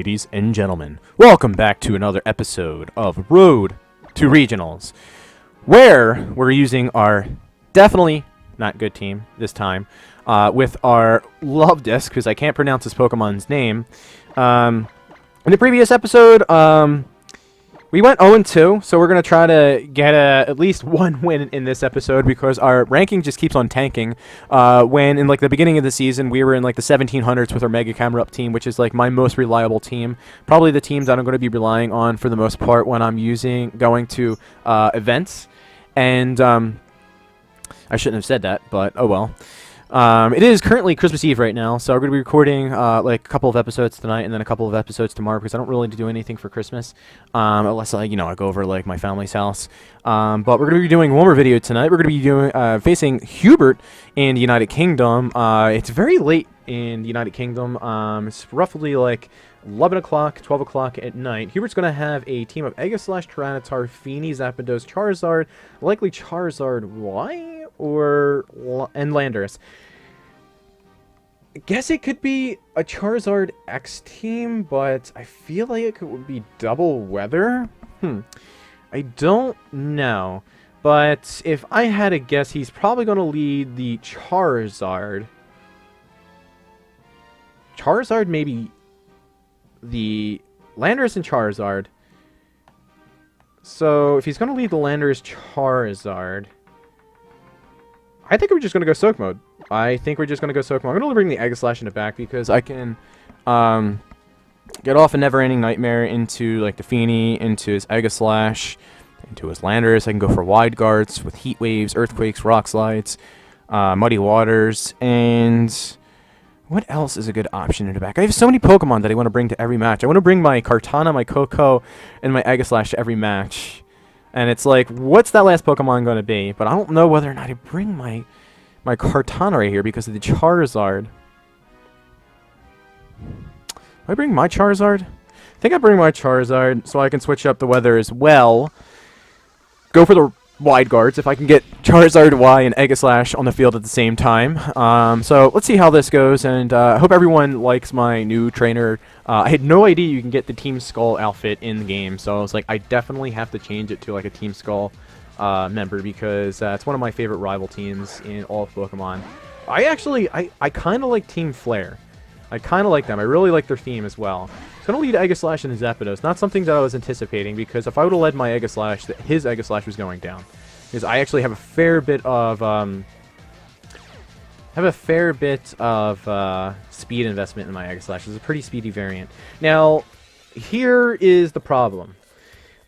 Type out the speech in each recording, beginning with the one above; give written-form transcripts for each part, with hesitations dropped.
Ladies and gentlemen, welcome back to another episode of Road to Regionals, where we're using our definitely not good team this time, with our love disc, because I can't pronounce this Pokemon's name. In the previous episode, we went 0-2, so we're going to try to get at least one win in this episode because our ranking just keeps on tanking. When in like the beginning of the season, we were in like the 1700s with our Mega Camera Up team, which is like my most reliable team. Probably the teams that I'm going to be relying on for the most part when I'm going to events. And I shouldn't have said that, but oh well. It is currently Christmas Eve right now, so we're going to be recording like a couple of episodes tonight and then a couple of episodes tomorrow because I don't really do anything for Christmas, unless I go over like my family's house. But we're going to be doing one more video tonight. We're going to be doing facing Hubert in the United Kingdom. It's very late in the United Kingdom. It's roughly like 11 o'clock, 12 o'clock at night. Hubert's going to have a team of Aegislash, Tyranitar, Feeny, Zapdos, Charizard, likely Charizard Y and Landorus. I guess it could be a Charizard X team, but I feel like it would be double weather. I don't know. But if I had to guess, he's probably going to lead the Charizard. Charizard, maybe the Landorus and Charizard. So if he's going to lead the Landorus Charizard, I think we're just going to go Soak mode. I'm going to bring the Aegislash in the back because I can get off a Never-Ending Nightmare into like the Feeny, into his Aegislash, into his Landorus. I can go for Wide Guards with Heat Waves, Earthquakes, Rock Slides, Muddy Waters, and what else is a good option in the back? I have so many Pokemon that I want to bring to every match. I want to bring my Kartana, my OHKO, and my Aegislash to every match. And it's like, what's that last Pokemon going to be? But I don't know whether or not I bring my Kartana right here because of the Charizard. Do I bring my Charizard? I think I bring my Charizard so I can switch up the weather as well. Go for the Wide Guards if I can get Charizard Y and Aegislash on the field at the same time. So let's see how this goes, and I hope everyone likes my new trainer. I had no idea you can get the Team Skull outfit in the game, so I was like, I definitely have to change it to like a Team Skull member because it's one of my favorite rival teams in all of Pokemon. I kind of like Team Flare. I kind of like them. I really like their theme as well. It's going to lead Aegislash and Zapdos. Not something that I was anticipating because if I would have led my Aegislash, his Aegislash was going down. Because I actually have a fair bit of speed investment in my Aegislash. It's a pretty speedy variant. Now, here is the problem.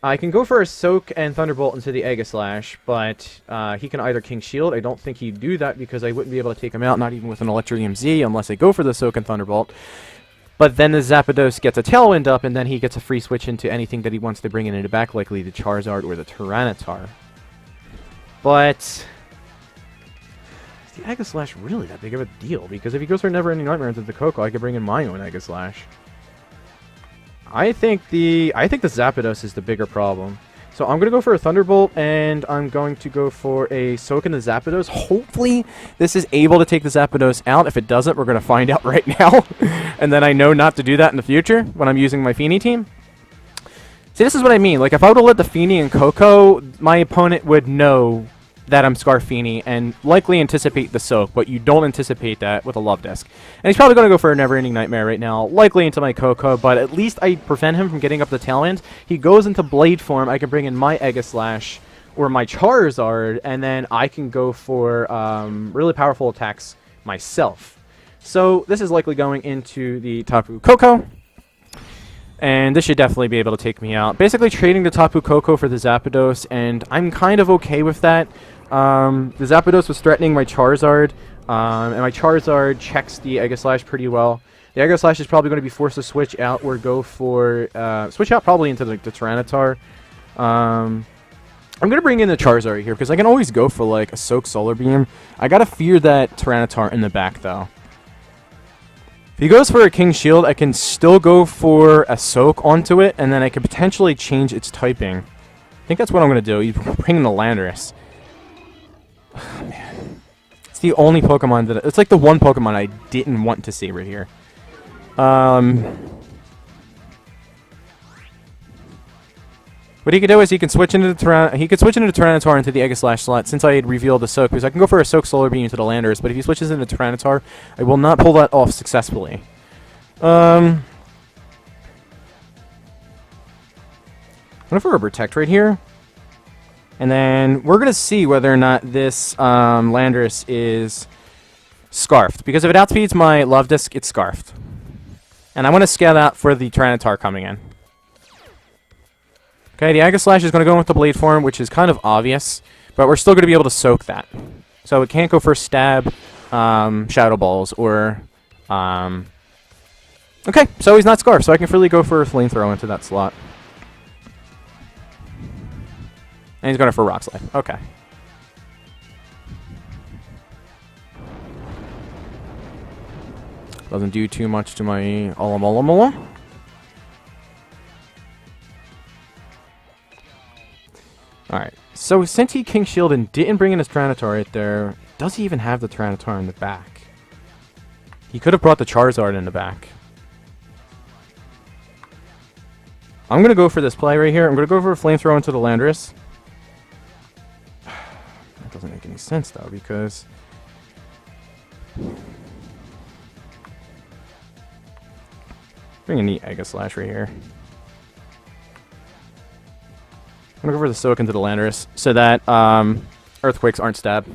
I can go for a Soak and Thunderbolt into the Aegislash, but he can either King Shield. I don't think he'd do that because I wouldn't be able to take him out, not even with an Electrium Z, unless I go for the Soak and Thunderbolt. But then the Zapdos gets a Tailwind up, and then he gets a free switch into anything that he wants to bring in the back, likely the Charizard or the Tyranitar. But is the Aegislash really that big of a deal? Because if he goes for Never-Ending Nightmare into the OHKO, I could bring in my own Aegislash. I think the Zapdos is the bigger problem. So I'm going to go for a Thunderbolt, and I'm going to go for a Soak in the Zapdos. Hopefully, this is able to take the Zapdos out. If it doesn't, we're going to find out right now. And then I know not to do that in the future when I'm using my Feeny team. See, this is what I mean. Like, if I would have let the Feeny and OHKO, my opponent would know that I'm Scarfini and likely anticipate the Soak, but you don't anticipate that with a Love Disc. And he's probably going to go for a Never-Ending Nightmare right now, likely into my OHKO, but at least I prevent him from getting up the Tailwind. He goes into Blade form, I can bring in my Aegislash or my Charizard, and then I can go for really powerful attacks myself. So this is likely going into the Tapu Koko. And this should definitely be able to take me out. Basically trading the Tapu Koko for the Zapdos, and I'm kind of okay with that. The Zapdos was threatening my Charizard, and my Charizard checks the Aegislash pretty well. The Aegislash is probably going to be forced to switch out or go for... switch out probably into the Tyranitar. I'm going to bring in the Charizard here, because I can always go for like a Soak Solar Beam. I got to fear that Tyranitar in the back, though. If he goes for a King Shield, I can still go for a Soak onto it, and then I can potentially change its typing. I think that's what I'm going to do. You bring in the Landorus. Oh, man. It's the only Pokemon that... It's like the one Pokemon I didn't want to see right here. What he could do is he can switch into the Tyranitar into the Aegislash slot since I had revealed the Soak, because I can go for a Soak Solar Beam into the Landorus, but if he switches into Tyranitar, I will not pull that off successfully. I'm going for a Protect right here. And then we're going to see whether or not this Landorus is Scarfed, because if it outspeeds my Love Disc, it's Scarfed. And I want to scout out for the Tyranitar coming in. Okay, the Aegislash is going to go with the Blade Form, which is kind of obvious, but we're still going to be able to soak that. So it can't go for Stab, Shadow Balls, or... Okay, so he's not Scarf, so I can freely go for a Flamethrower into that slot. And he's going for Rock Slide. Okay. Doesn't do too much to my Alamalama. Alright, so since he King Shield and didn't bring in his Tyranitar right there, does he even have the Tyranitar in the back? He could have brought the Charizard in the back. I'm going to go for this play right here. I'm going to go for a Flamethrower into the Landorus. That doesn't make any sense, though, because... Bring in the Aegislash right here. I'm going to go for the Soak into the Landorus so that Earthquakes aren't stabbed.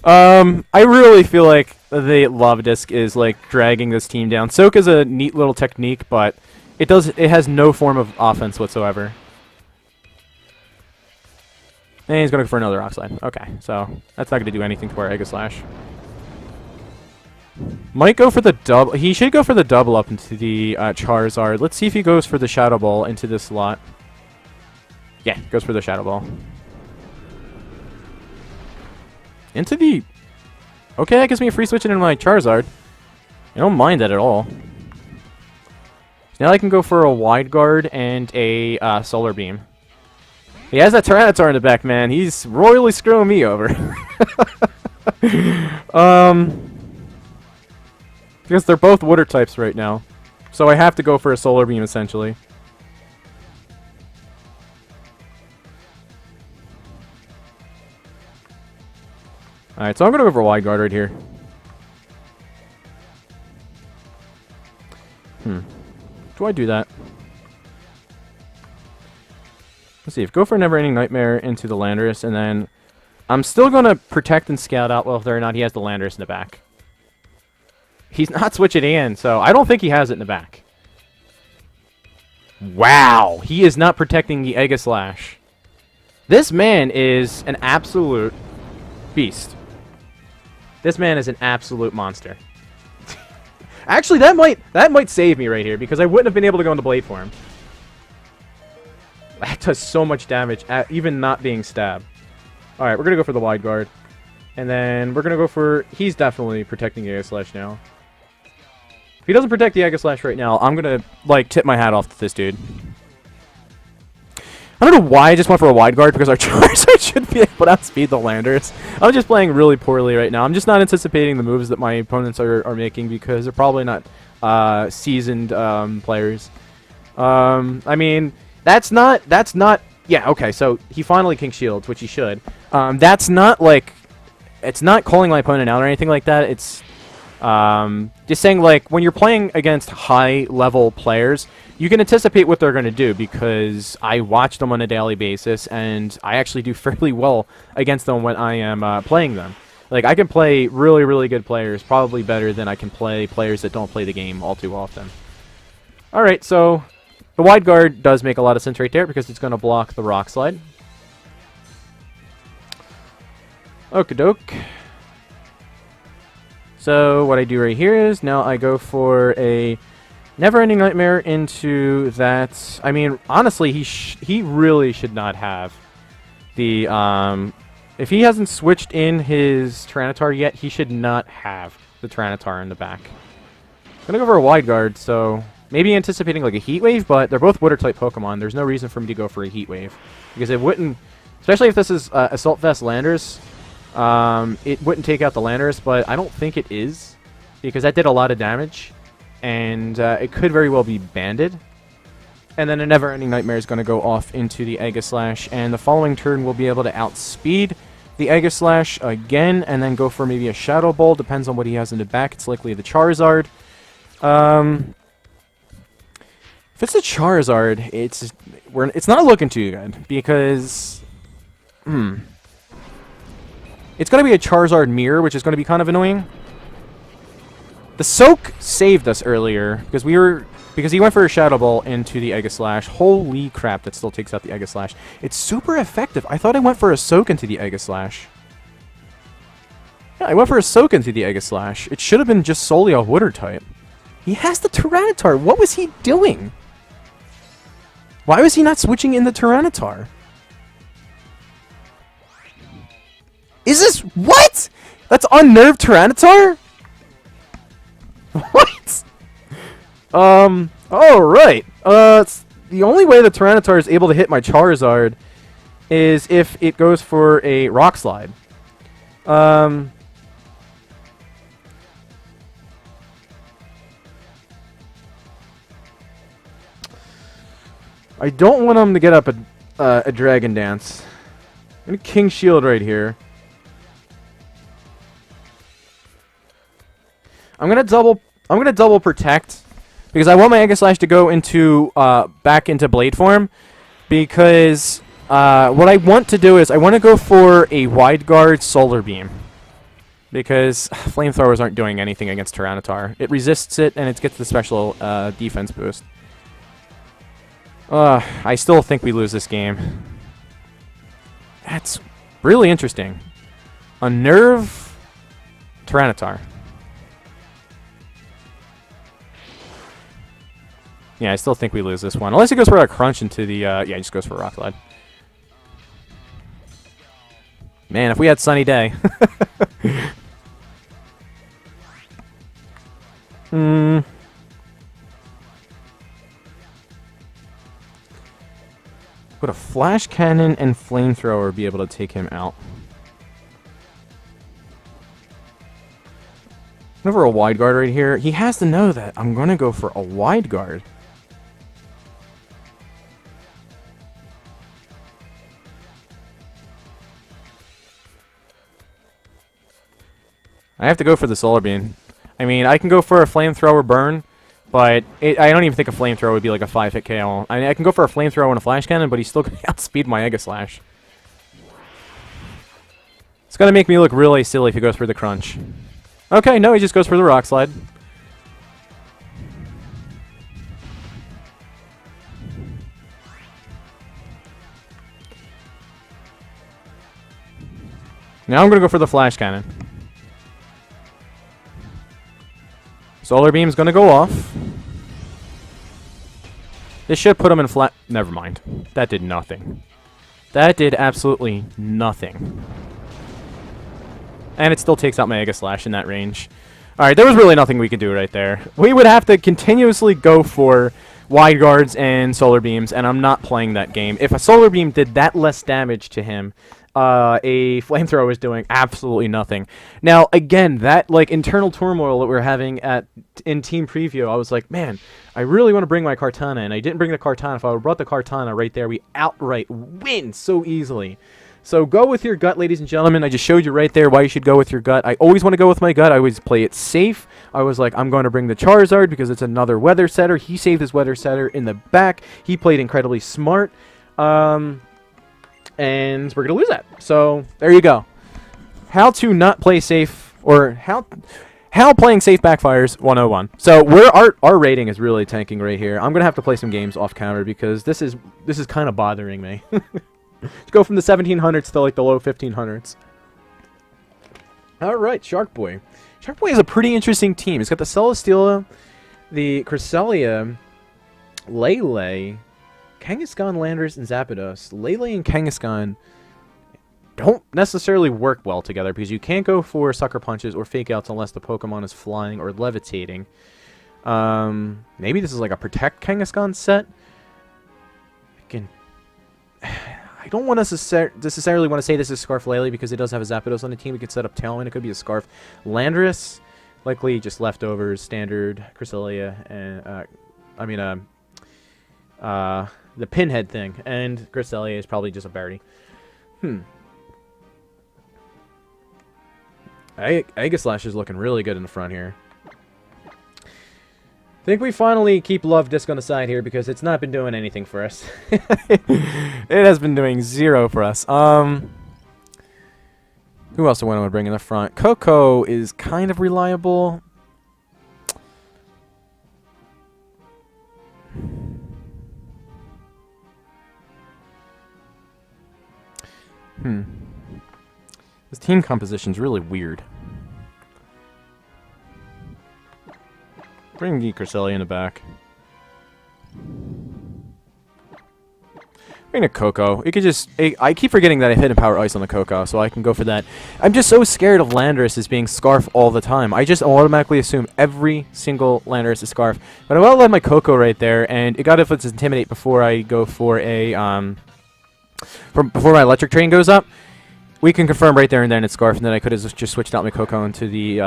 I really feel like the Lava Disc is like dragging this team down. Soak is a neat little technique, but it has no form of offense whatsoever. And he's going to go for another Rock Slide. Okay, so that's not going to do anything to our Aegislash. Might go for the double. He should go for the double up into the Charizard. Let's see if he goes for the Shadow Ball into this slot. Yeah, goes for the Shadow Ball. Into the... Okay, that gives me a free switch into my Charizard. I don't mind that at all. Now I can go for a Wide Guard and a Solar Beam. He has that Tyranitar in the back, man. He's royally screwing me over. Because they're both water types right now. So I have to go for a Solar Beam, essentially. Alright, so I'm going to go for a Wide Guard right here. Do I do that? Let's see. Go for Never Ending Nightmare into the Landorus, and then I'm still going to protect and scout out whether or not he has the Landorus in the back. He's not switching in, so I don't think he has it in the back. Wow! He is not protecting the Aegislash. This man is an absolute beast. This man is an absolute monster. Actually, that might save me right here, because I wouldn't have been able to go into Blade Form. That does so much damage, even not being stabbed. Alright, we're going to go for the Wide Guard. And then we're going to go for... He's definitely protecting the Aegislash now. If he doesn't protect the Aegislash right now, I'm going to, like, tip my hat off to this dude. I don't know why I just went for a Wide Guard, because our Charizard should be able to outspeed the Landorus. I'm just playing really poorly right now. I'm just not anticipating the moves that my opponents are making, because they're probably not seasoned players. I mean, that's not... Yeah, okay, so he finally King Shields, which he should. That's not, like... It's not calling my opponent out or anything like that. It's just saying, like, when you're playing against high-level players, you can anticipate what they're going to do, because I watch them on a daily basis, and I actually do fairly well against them when I am playing them. Like, I can play really, really good players, probably better than I can play players that don't play the game all too often. Alright, so the Wide Guard does make a lot of sense right there, because it's going to block the Rock Slide. Okie doke. So what I do right here is now I go for a Never Ending Nightmare into that. I mean, honestly, he really should not have the if he hasn't switched in his Tyranitar yet, he should not have the Tyranitar in the back. I'm gonna go for a Wide Guard, so maybe anticipating like a Heat Wave, but they're both water type Pokemon. There's no reason for me to go for a Heat Wave, because it wouldn't, especially if this is Assault Vest Landorus. It wouldn't take out the Landorus, but I don't think it is, because that did a lot of damage, and it could very well be banded. And then a Never-Ending Nightmare is going to go off into the Aegislash, and the following turn we'll be able to outspeed the Aegislash again, and then go for maybe a Shadow Ball. Depends on what he has in the back. It's likely the Charizard. If it's a Charizard, it's not looking too good, because it's going to be a Charizard Mirror, which is going to be kind of annoying. The Soak saved us earlier because he went for a Shadow Ball into the Aegislash. Holy crap, that still takes out the Aegislash. It's super effective. I thought I went for a Soak into the Aegislash. Yeah, I went for a Soak into the Aegislash. It should have been just solely a Water type. He has the Tyranitar. What was he doing? Why was he not switching in the Tyranitar? Is this... What? That's Unnerved Tyranitar? What? Alright. The only way the Tyranitar is able to hit my Charizard is if it goes for a Rock Slide. I don't want him to get up a Dragon Dance. I'm gonna King Shield right here. I'm gonna double protect because I want my Aegislash to go into back into Blade form, because what I want to do is I want to go for a Wide Guard Solar Beam, because Flamethrowers aren't doing anything against Tyranitar. It resists it and it gets the special defense boost. I still think we lose this game. That's really interesting. Unnerve Tyranitar. Yeah, I still think we lose this one. Unless he goes for a Crunch into the... yeah, he just goes for a Rock Slide. Man, if we had Sunny Day. Would a Flash Cannon and Flamethrower be able to take him out? Go for a Wide Guard right here. He has to know that I'm going to go for a Wide Guard. I have to go for the Solar Beam. I mean, I can go for a Flamethrower Burn, but I don't even think a Flamethrower would be like a 5-hit KO. I can go for a Flamethrower and a Flash Cannon, but he's still going to outspeed my Aegislash. It's going to make me look really silly if he goes for the Crunch. Okay, no, he just goes for the Rock Slide. Now I'm going to go for the Flash Cannon. Solar Beam's going to go off. This should put him in flat... Never mind. That did nothing. That did absolutely nothing. And it still takes out my Aegislash in that range. Alright, there was really nothing we could do right there. We would have to continuously go for Wide Guards and Solar Beams, and I'm not playing that game. If a Solar Beam did that less damage to him, a Flamethrower is doing absolutely nothing. Now, again, that like internal turmoil that we're having in Team Preview, I was like, man, I really want to bring my Kartana, and I didn't bring the Kartana. If I would have brought the Kartana right there, we outright win so easily. So go with your gut, ladies and gentlemen. I just showed you right there why you should go with your gut. I always want to go with my gut. I always play it safe. I was like, I'm going to bring the Charizard because it's another Weather Setter. He saved his Weather Setter in the back. He played incredibly smart. And we're going to lose that. So there you go. How to not play safe, or how playing safe backfires 101. So our rating is really tanking right here. I'm going to have to play some games off counter because this is kind of bothering me. To go from the 1700s to like the low 1500s. Alright, Shark Boy. Shark Boy is a pretty interesting team. He's got the Celesteela, the Cresselia, Lele, Kangaskhan, Landorus, and Zapdos. Lele and Kangaskhan don't necessarily work well together because you can't go for Sucker Punches or Fake Outs unless the Pokemon is flying or levitating. Maybe this is like a Protect Kangaskhan set. I don't want to necessarily want to say this is Scarf Lele because it does have a Zapdos on the team. We could set up Tailwind. It could be a Scarf. Landorus, likely just leftovers, standard Cresselia, and the pinhead thing, and Cresselia is probably just a berry. Aegislash is looking really good in the front here. I think we finally keep Love Disc on the side here because it's not been doing anything for us. It has been doing zero for us. Who else do I want to bring in the front? Coco is kind of reliable. This team composition's really weird. Bring the Cresselia in the back. Bring a Coco. You could just... I keep forgetting that I hit a Power Ice on the Coco, so I can go for that. I'm just so scared of Landorus as being Scarf all the time. I just automatically assume every single Landorus is Scarf. But I will let my Coco right there, and it got if it's Intimidate before I go for a... before my Electric Train goes up. We can confirm right there and then it's Scarf, and then I could have just switched out my Coco into the...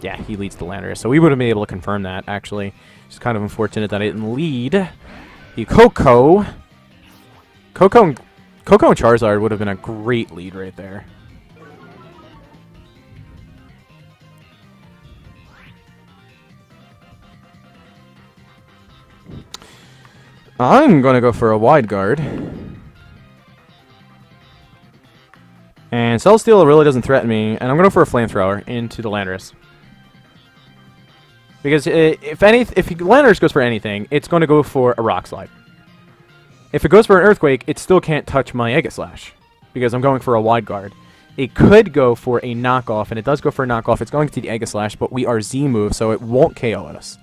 yeah, he leads the Landorus, so we would have been able to confirm that, actually. It's kind of unfortunate that I didn't lead the Coco. Coco and Charizard would have been a great lead right there. I'm going to go for a Wide Guard. And Celesteela really doesn't threaten me, and I'm going to go for a Flamethrower into the Landorus. Because if Landorus goes for anything, it's going to go for a Rock Slide. If it goes for an Earthquake, it still can't touch my Aegislash, because I'm going for a Wide Guard. It could go for a knockoff, and it does go for a knockoff. It's going to the Aegislash, but we are Z-move, so it won't KO us.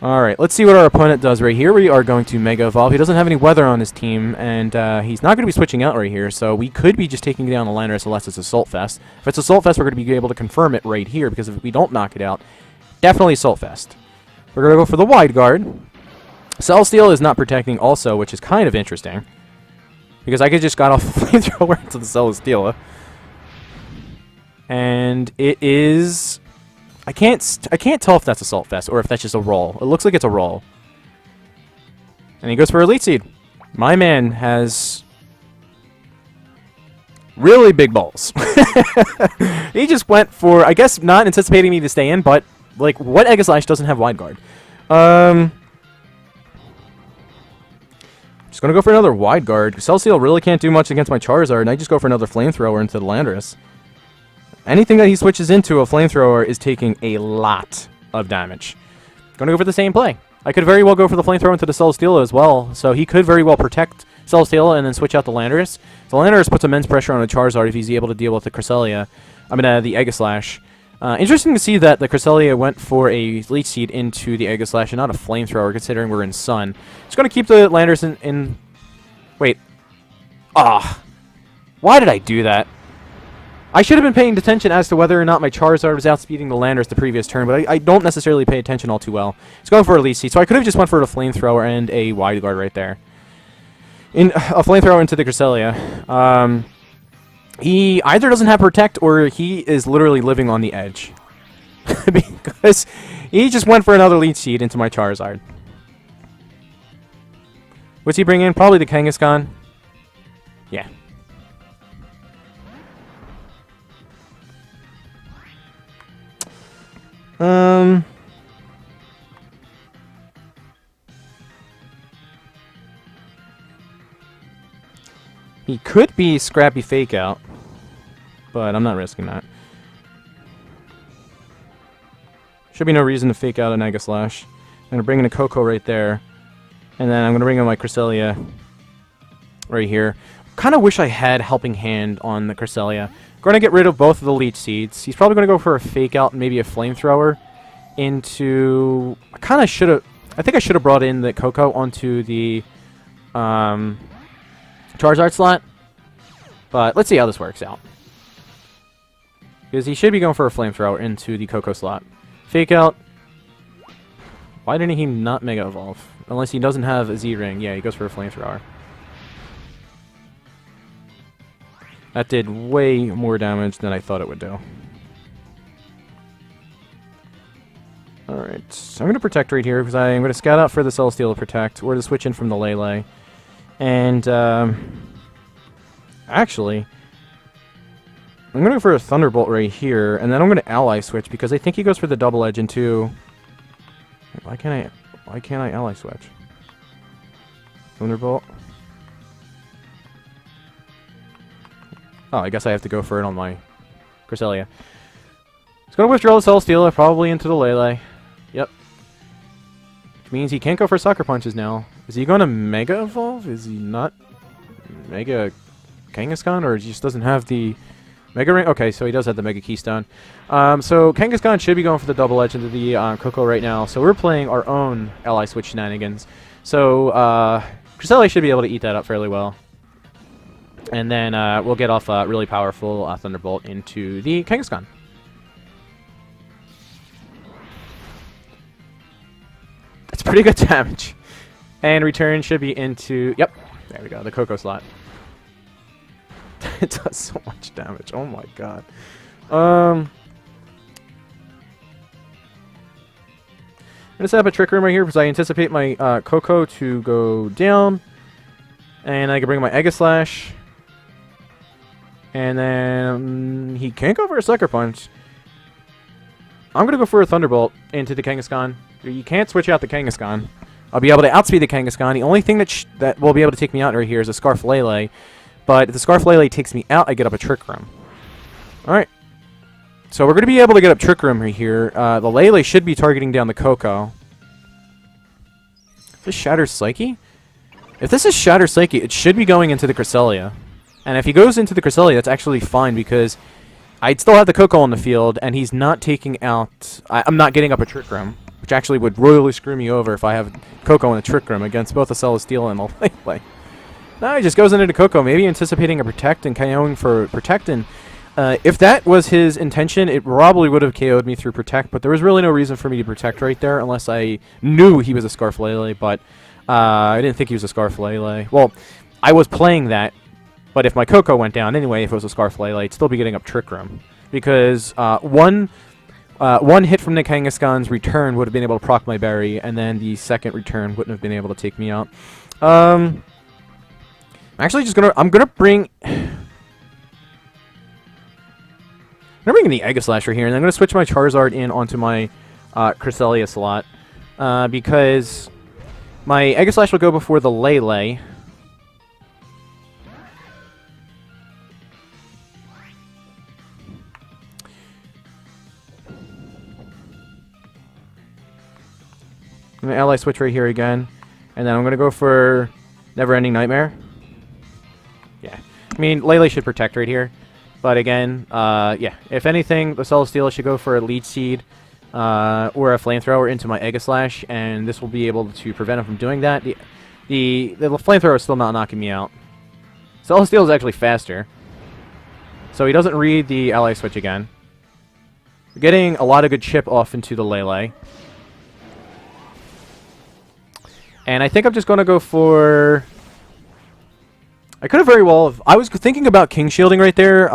Alright, let's see what our opponent does right here. We are going to Mega Evolve. He doesn't have any weather on his team, and he's not going to be switching out right here, so we could be just taking down the Landorus unless it's Assault Fest. If it's Assault Fest, we're going to be able to confirm it right here, because if we don't knock it out, definitely Assault Fest. We're going to go for the Wide Guard. Celesteela is not protecting also, which is kind of interesting. Because I could just got off the Flamethrower into the Celesteela. And it is... I can't tell if that's Assault Fest or if that's just a roll. It looks like it's a roll. And he goes for Elite Seed. My man has... really big balls. He just went for, I guess, not anticipating me to stay in, but, like, what Aegislash doesn't have Wide Guard? Just gonna go for another Wide Guard. Celesteela really can't do much against my Charizard, and I just go for another Flamethrower into the Landorus. Anything that he switches into a Flamethrower is taking a lot of damage. Gonna go for the same play. I could very well go for the Flamethrower into the Celesteela as well, so he could very well protect Celesteela and then switch out the Landorus. The Landorus puts immense pressure on the Charizard if he's able to deal with the Cresselia. the Aegislash. Interesting to see that the Cresselia went for a Leech Seed into the Aegislash and not a Flamethrower, considering we're in Sun. Just going to keep the Landorus in... Wait. Ah. Why did I do that? I should have been paying attention as to whether or not my Charizard was outspeeding the Landorus the previous turn, but I don't necessarily pay attention all too well. It's going for a Leech Seed, so I could have just went for a Flamethrower and a Wide Guard right there. A Flamethrower into the Cresselia. He either doesn't have Protect or he is literally living on the edge. Because he just went for another Leech Seed into my Charizard. What's he bring in? Probably the Kangaskhan. Yeah. He could be Scrappy Fake Out, but I'm not risking that. Should be no reason to fake out an Aegislash. I'm going to bring in a OHKO right there, and then I'm going to bring in my Cresselia right here. Kind of wish I had Helping Hand on the Cresselia. Going to get rid of both of the Leech Seeds. He's probably going to go for a Fake Out and maybe a Flamethrower into... I think I should have brought in the OHKO onto the Charizard slot, but let's see how this works out. Because he should be going for a Flamethrower into the OHKO slot. Fake Out. Why didn't he not Mega Evolve? Unless he doesn't have a Z-Ring. Yeah, he goes for a Flamethrower. That did way more damage than I thought it would do. Alright, so I'm going to protect right here, because I'm going to scout out for the Celesteal to protect, or to switch in from the Lele. And, actually, I'm going to go for a Thunderbolt right here, and then I'm going to Ally Switch, because I think he goes for the Double Edge into... Why can't I Ally Switch? Thunderbolt. Oh, I guess I have to go for it on my Cresselia. He's going to withdraw the Celesteal, probably into the Lele. Yep. Which means he can't go for Sucker Punches now. Is he going to Mega Evolve? Is he not Mega Kangaskhan? Or he just doesn't have the Mega Ring? Okay, so he does have the Mega Keystone. So Kangaskhan should be going for the Double Edge into the OHKO right now. So we're playing our own Ally Switch shenanigans. So Cresselia should be able to eat that up fairly well. And then we'll get off a really powerful Thunderbolt into the Kangaskhan. That's pretty good damage. And return should be into... Yep, there we go, the Coco slot. It does so much damage, oh my god. I'm going to set up a Trick Room right here because I anticipate my Coco to go down. And I can bring my Aegislash. And then he can't go for a Sucker Punch. I'm going to go for a Thunderbolt into the Kangaskhan. You can't switch out the Kangaskhan. I'll be able to outspeed the Kangaskhan. The only thing that will be able to take me out right here is a Scarf Lele. But if the Scarf Lele takes me out, I get up a Trick Room. Alright. So we're going to be able to get up Trick Room right here. The Lele should be targeting down the Coco. Is this Shatter Psyche? If this is Shatter Psyche, it should be going into the Cresselia. And if he goes into the Cresselia, that's actually fine because I'd still have the Coco on the field, and he's not taking out... I'm not getting up a Trick Room, which actually would royally screw me over if I have Coco in a Trick Room against both the Celesteal and the Lele. No, he just goes into Coco, maybe anticipating a Protect and KOing for Protect. And if that was his intention, it probably would have KO'd me through Protect, but there was really no reason for me to Protect right there unless I knew he was a Scarf Lele, but I didn't think he was a Scarf Lele. Well, I was playing that, but if my Coco went down anyway, if it was a Scarf Lele, I'd still be getting up Trick Room. Because one hit from the Kangaskhan's return would have been able to proc my berry, and then the second return wouldn't have been able to take me out. I'm actually just I'm gonna bring the Aegislash right here, and I'm gonna switch my Charizard in onto my Cresselia slot because my Aegislash will go before the Lele. I'm going to Ally Switch right here again. And then I'm going to go for Never Ending Nightmare. Yeah. I mean, Lele should Protect right here. But again, yeah. If anything, the Celesteal should go for a Leech Seed or a Flamethrower into my Aegislash. And this will be able to prevent him from doing that. The Flamethrower is still not knocking me out. Celesteal is actually faster. So he doesn't read the Ally Switch again. We're getting a lot of good chip off into the Lele. And I think I'm just going to go for... I could have very well... I was thinking about King Shielding right there.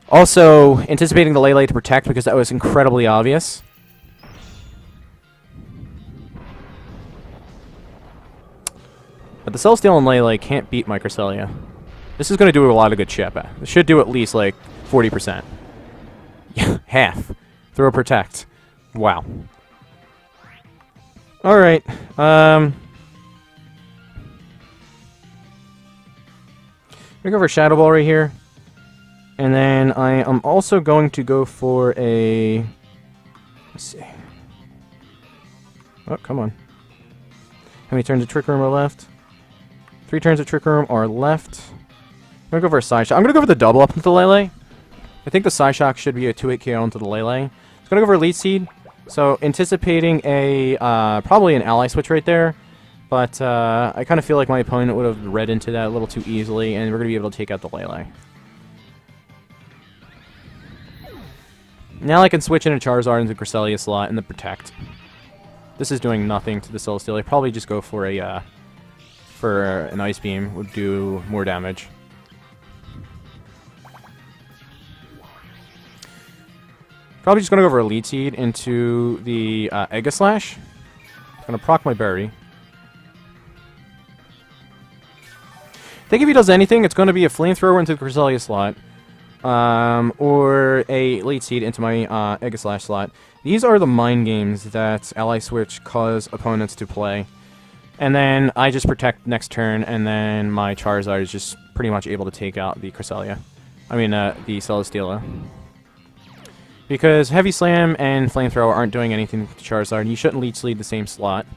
Also, anticipating the Lele to Protect because that was incredibly obvious. But the Celesteal and Lele can't beat my Cresselia. This is going to do a lot of good chip. It should do at least like 40%. Half. Throw Protect. Wow. Alright, I'm going to go for Shadow Ball right here. And then I am also going to go for a... Let's see. Oh, come on. How many turns of Trick Room are left? 3 turns of Trick Room are left. I'm going to go for a Psy Shock. I'm going to go for the double up into the Lele. I think the Psy Shock should be a 2-hit KO into the Lele. I'm going to go for a Leech Seed. So, anticipating a, probably an Ally Switch right there, but I kind of feel like my opponent would have read into that a little too easily, and we're going to be able to take out the Lele. Now I can switch in a Charizard into the Cresselia slot and the Protect. This is doing nothing to the Celesteal. I'd probably just go for a, an Ice Beam, would do more damage. Probably just going to go for a Lead Seed into the Aegislash. Going to proc my Berry. I think if he does anything, it's going to be a Flamethrower into the Cresselia slot. Or a Lead Seed into my Aegislash slot. These are the mind games that Ally Switch cause opponents to play. And then I just protect next turn, and then my Charizard is just pretty much able to take out the Cresselia. I mean, the Celesteela. Because Heavy Slam and Flamethrower aren't doing anything to Charizard, and you shouldn't Lead Seed the same slot.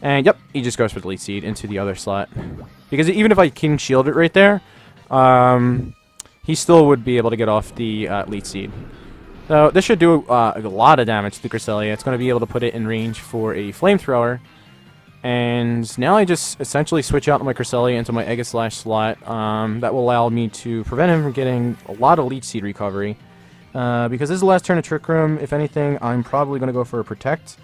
And yep, he just goes for the Lead Seed into the other slot. Because even if I King Shield it right there, he still would be able to get off the Lead Seed. So this should do a lot of damage to the Cresselia. It's going to be able to put it in range for a Flamethrower. And now I just essentially switch out my Cresselia into my Aegislash slot. That will allow me to prevent him from getting a lot of Lead Seed recovery. Because this is the last turn of Trick Room, if anything, I'm probably going to go for a Protect.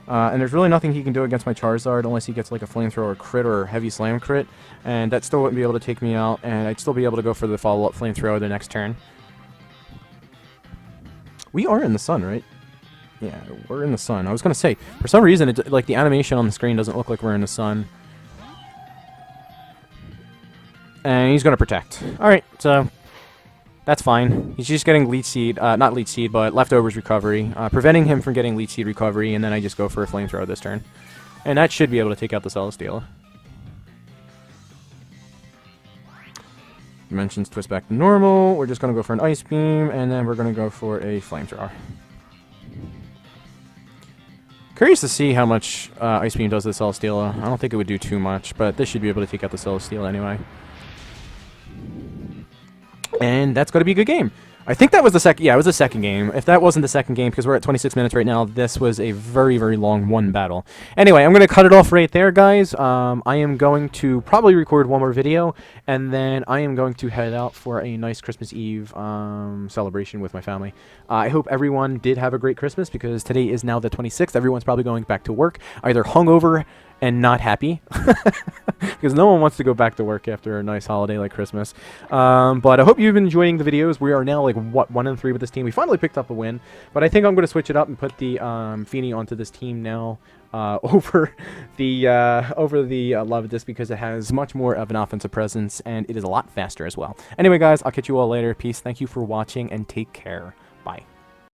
And there's really nothing he can do against my Charizard unless he gets like a Flamethrower crit or a Heavy Slam crit. And that still wouldn't be able to take me out, and I'd still be able to go for the follow-up Flamethrower the next turn. We are in the sun, right? Yeah, we're in the sun. I was going to say, for some reason, like the animation on the screen doesn't look like we're in the sun. And he's going to Protect. Alright, so that's fine. He's just getting Lead Seed, not Lead Seed, but Leftovers recovery, preventing him from getting Lead Seed recovery, and then I just go for a Flamethrower this turn. And that should be able to take out the Celesteela. Dimensions twist back to normal. We're just going to go for an Ice Beam, and then we're going to go for a Flamethrower. Curious to see how much Ice Beam does to the Celesteela. I don't think it would do too much, but this should be able to take out the Celesteela anyway. And that's going to be a good game. I think that was the second... Yeah, it was the second game. If that wasn't the second game, because we're at 26 minutes right now, this was a very, very long one battle. Anyway, I'm going to cut it off right there, guys. I am going to probably record one more video, and then I am going to head out for a nice Christmas Eve celebration with my family. I hope everyone did have a great Christmas, because today is now the 26th. Everyone's probably going back to work, either hungover and not happy, because no one wants to go back to work after a nice holiday like Christmas. But I hope you've been enjoying the videos. We are now like, what, 1-3 with this team. We finally picked up a win, but I think I'm going to switch it up and put the Feeny onto this team now over the Lava Disc, because it has much more of an offensive presence, and it is a lot faster as well. Anyway, guys, I'll catch you all later. Peace. Thank you for watching, and take care. Bye.